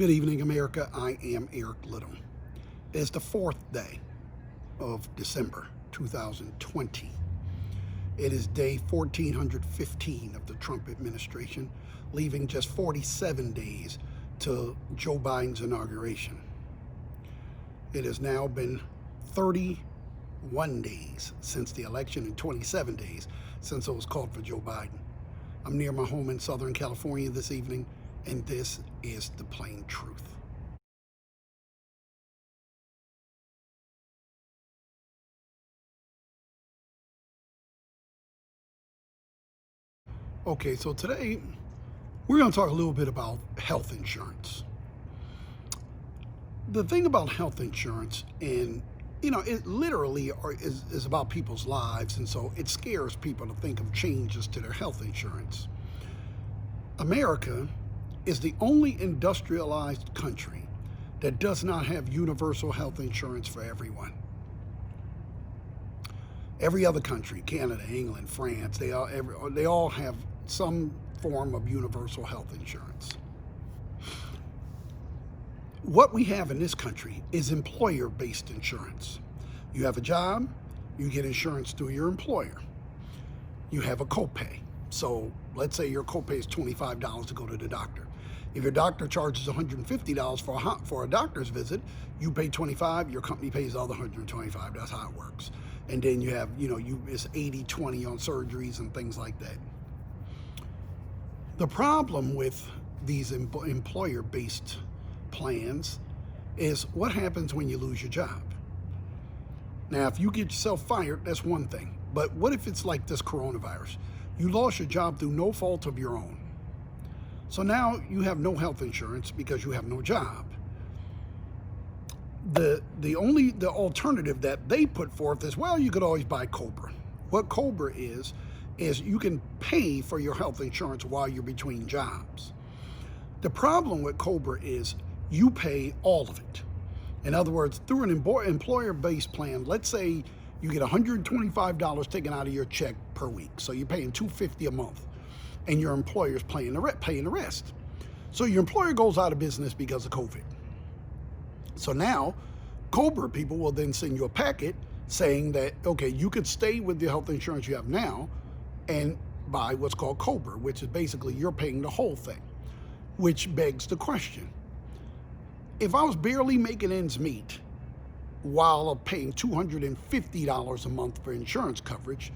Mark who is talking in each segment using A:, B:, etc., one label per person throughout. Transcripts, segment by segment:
A: Good evening, America. I am Eric Little. It's the 4th day of December 2020. It is day 1415 of the Trump administration, leaving just 47 days to Joe Biden's inauguration. It has now been 31 days since the election and 27 days since it was called for Joe Biden. I'm near my home in Southern California this evening, and this is the plain truth. Okay, so today we're going to talk a little bit about health insurance. The thing about health insurance, and it literally is about people's lives, and so it scares people to think of changes to their health insurance. America is the only industrialized country that does not have universal health insurance for everyone. Every other country, Canada, England, France, they all have some form of universal health insurance. What we have in this country is employer-based insurance. You have a job, you get insurance through your employer. You have a copay. So let's say your copay is $25 to go to the doctor. If your doctor charges $150 for a doctor's visit, you pay $25, your company pays the other $125. That's how it works. And then you have, it's 80-20 on surgeries and things like that. The problem with these employer-based plans is what happens when you lose your job. Now, if you get yourself fired, that's one thing. But what if it's like this coronavirus? You lost your job through no fault of your own. So now you have no health insurance because you have no job. The alternative that they put forth is, well, you could always buy COBRA. What COBRA is you can pay for your health insurance while you're between jobs. The problem with COBRA is you pay all of it. In other words, through an employer-based plan, let's say you get $125 taken out of your check per week. So you're paying $250 a month, and your employer's paying the rest. So your employer goes out of business because of COVID. So now, COBRA people will then send you a packet saying that, okay, you could stay with the health insurance you have now and buy what's called COBRA, which is basically you're paying the whole thing, which begs the question. If I was barely making ends meet while I'm paying $250 a month for insurance coverage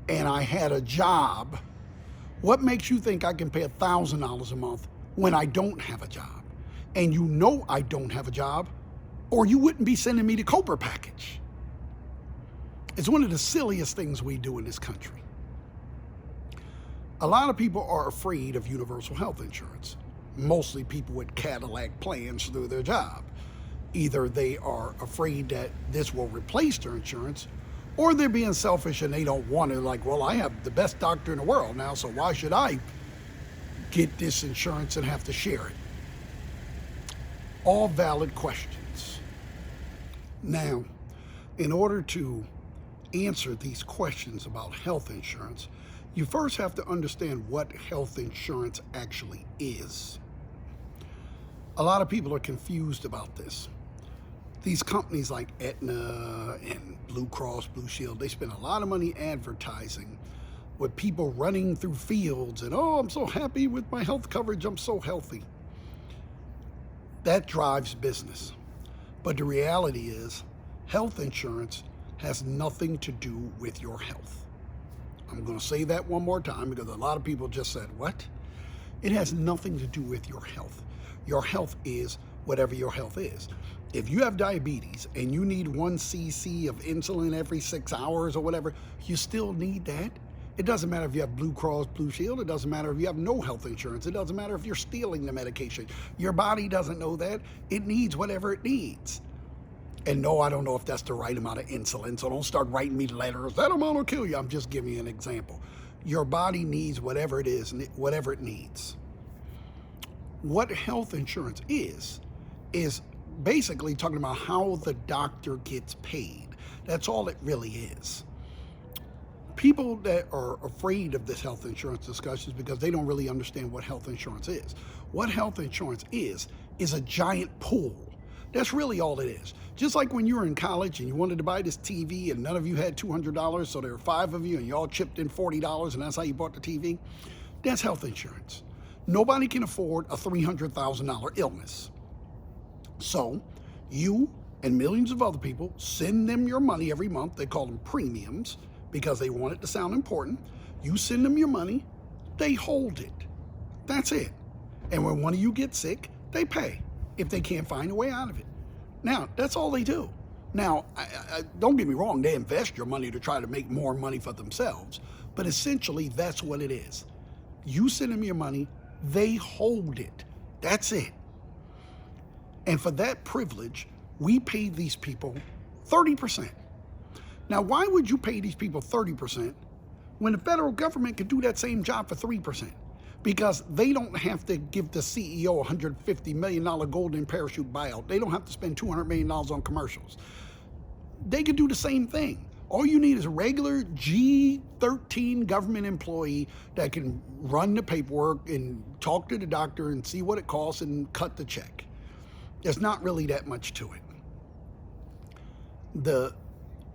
A: and I had a job, what makes you think I can pay $1,000 a month when I don't have a job? And I don't have a job, or you wouldn't be sending me the COBRA package. It's one of the silliest things we do in this country. A lot of people are afraid of universal health insurance. Mostly people with Cadillac plans through their job. Either they are afraid that this will replace their insurance, or they're being selfish and they don't want to, like, well, I have the best doctor in the world now, so why should I get this insurance and have to share it? All valid questions. Now, in order to answer these questions about health insurance, you first have to understand what health insurance actually is. A lot of people are confused about this. These companies like Aetna and Blue Cross Blue Shield, they spend a lot of money advertising with people running through fields and, oh, I'm so happy with my health coverage, I'm so healthy. That drives business. But the reality is, health insurance has nothing to do with your health. I'm going to say that one more time because a lot of people just said, what? It has nothing to do with your health. Your health is whatever your health is. If you have diabetes and you need 1 cc of insulin every 6 hours or whatever, you still need that. It doesn't matter if you have Blue Cross Blue Shield. It doesn't matter if you have no health insurance. It doesn't matter if you're stealing the medication. Your body doesn't know that. It needs whatever it needs. And no, I don't know if that's the right amount of insulin, so don't start writing me letters. That amount will kill you. I'm just giving you an example. Your body needs whatever it is, whatever it needs. What health insurance is basically talking about how the doctor gets paid. That's all it really is. People that are afraid of this health insurance discussion is because they don't really understand what health insurance is. What health insurance is is a giant pool. That's really all it is. Just like when you were in college and you wanted to buy this TV and none of you had $200, so there were 5 of you and you all chipped in $40 and that's how you bought the TV. That's health insurance. Nobody can afford a $300,000 illness. So you and millions of other people send them your money every month. They call them premiums because they want it to sound important. You send them your money, they hold it. That's it. And when one of you gets sick, they pay if they can't find a way out of it. Now, that's all they do. Now, don't get me wrong, they invest your money to try to make more money for themselves, but essentially that's what it is. You send them your money, they hold it. That's it. And for that privilege, we pay these people 30%. Now, why would you pay these people 30% when the federal government could do that same job for 3%? Because they don't have to give the CEO a $150 million golden parachute buyout. They don't have to spend $200 million on commercials. They could do the same thing. All you need is a regular G13 government employee that can run the paperwork and talk to the doctor and see what it costs and cut the check. There's not really that much to it.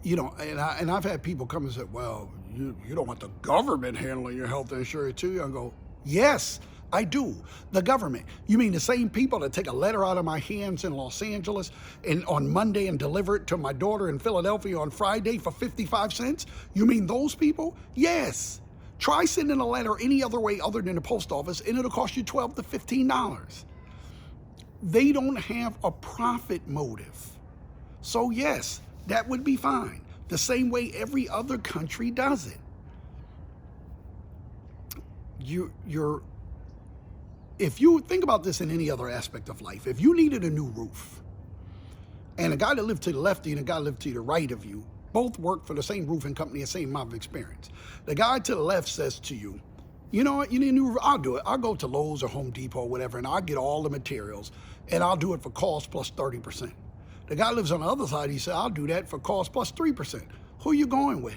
A: And I've had people come and say, well, you don't want the government handling your health insurance too? I go, yes, I do. The government. You mean the same people that take a letter out of my hands in Los Angeles and on Monday and deliver it to my daughter in Philadelphia on Friday for 55 cents? You mean those people? Yes. Try sending a letter any other way other than the post office and it'll cost you $12 to $15. They don't have a profit motive. So yes, that would be fine. The same way every other country does it. If you think about this in any other aspect of life, if you needed a new roof, and a guy that lived to the left of you and a guy that lived to the right of you both work for the same roofing company, the same amount of experience. The guy to the left says to you, you know what, you need a new roof? I'll do it. I'll go to Lowe's or Home Depot or whatever, and I'll get all the materials, and I'll do it for cost plus 30%. The guy lives on the other side, he said, I'll do that for cost plus 3%. Who are you going with?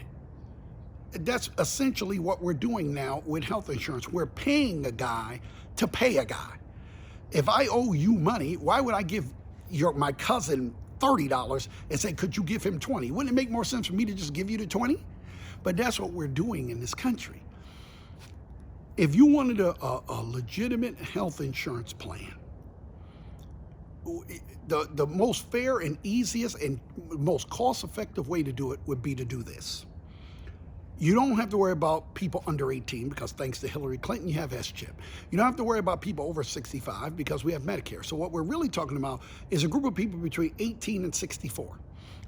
A: That's essentially what we're doing now with health insurance. We're paying a guy to pay a guy. If I owe you money, why would I give my cousin $30 and say, could you give him 20? Wouldn't it make more sense for me to just give you the 20? But that's what we're doing in this country. If you wanted a legitimate health insurance plan, the most fair and easiest and most cost-effective way to do it would be to do this. You don't have to worry about people under 18 because thanks to Hillary Clinton, you have S-chip. You don't have to worry about people over 65 because we have Medicare. So what we're really talking about is a group of people between 18 and 64.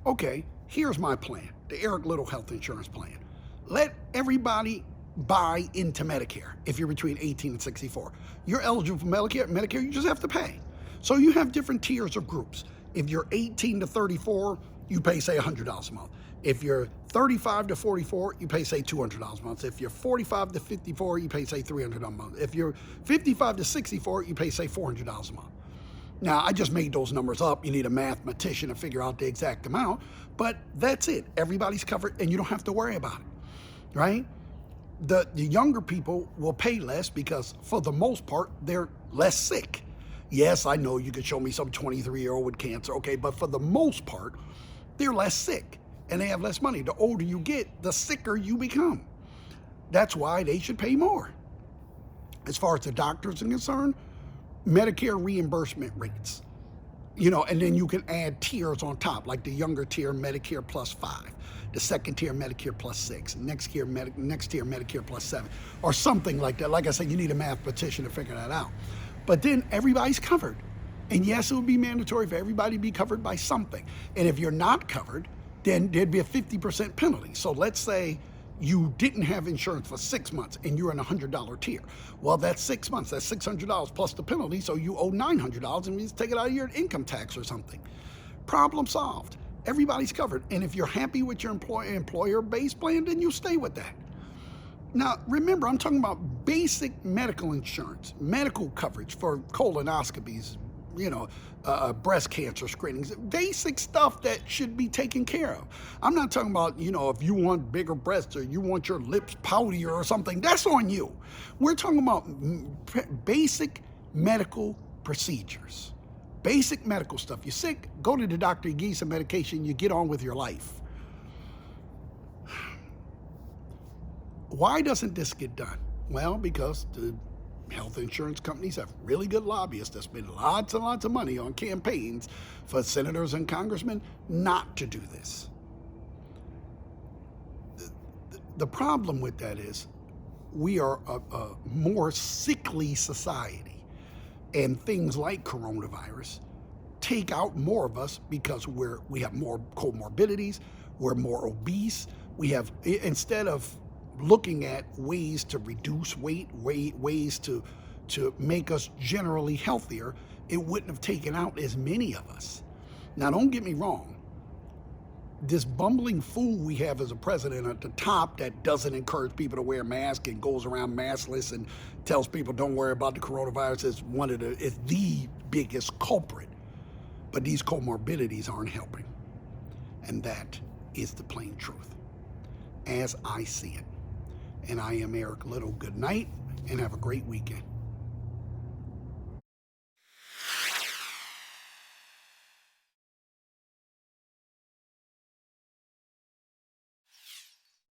A: Okay, here's my plan, the Eric Little Health Insurance Plan. Let everybody buy into Medicare if you're between 18 and 64. You're eligible for Medicare, you just have to pay. So you have different tiers of groups. If you're 18 to 34, you pay, say, $100 a month. If you're 35 to 44, you pay, say, $200 a month. If you're 45 to 54, you pay, say, $300 a month. If you're 55 to 64, you pay, say, $400 a month. Now, I just made those numbers up. You need a mathematician to figure out the exact amount, but that's it. Everybody's covered, and you don't have to worry about it, right? The younger people will pay less because, for the most part, they're less sick. Yes, I know you could show me some 23-year-old with cancer, okay, but for the most part, they're less sick and they have less money. The older you get, the sicker you become. That's why they should pay more. As far as the doctors are concerned, Medicare reimbursement rates, and then you can add tiers on top, like the younger tier, Medicare plus 5, the second tier, Medicare plus 6, next tier, Medicare plus 7, or something like that. Like I said, you need a mathematician to figure that out. But then everybody's covered. And yes, it would be mandatory for everybody to be covered by something. And if you're not covered, then there'd be a 50% penalty. So let's say you didn't have insurance for 6 months and you're in a $100 tier. Well, that's 6 months, that's $600 plus the penalty, so you owe $900 and you just take it out of your income tax or something. Problem solved. Everybody's covered. And if you're happy with your employer-based plan, then you stay with that. Now, remember, I'm talking about basic medical insurance, medical coverage for colonoscopies, breast cancer screenings, basic stuff that should be taken care of. I'm not talking about, if you want bigger breasts or you want your lips poutier or something, that's on you. We're talking about basic medical procedures. basic medical stuff. You're sick, go to the doctor, you give you some medication, you get on with your life. Why doesn't this get done? Well, because the health insurance companies have really good lobbyists that spend lots and lots of money on campaigns for senators and congressmen not to do this. The problem with that is we are a more sickly society, and things like coronavirus take out more of us because we have more comorbidities, we're more obese, we have, instead of looking at ways to reduce weight, ways to make us generally healthier, it wouldn't have taken out as many of us. Now, don't get me wrong. This bumbling fool we have as a president at the top that doesn't encourage people to wear masks and goes around maskless and tells people don't worry about the coronavirus is the biggest culprit. But these comorbidities aren't helping. And that is the plain truth, as I see it. And I am Eric Little. Good night and have a great weekend.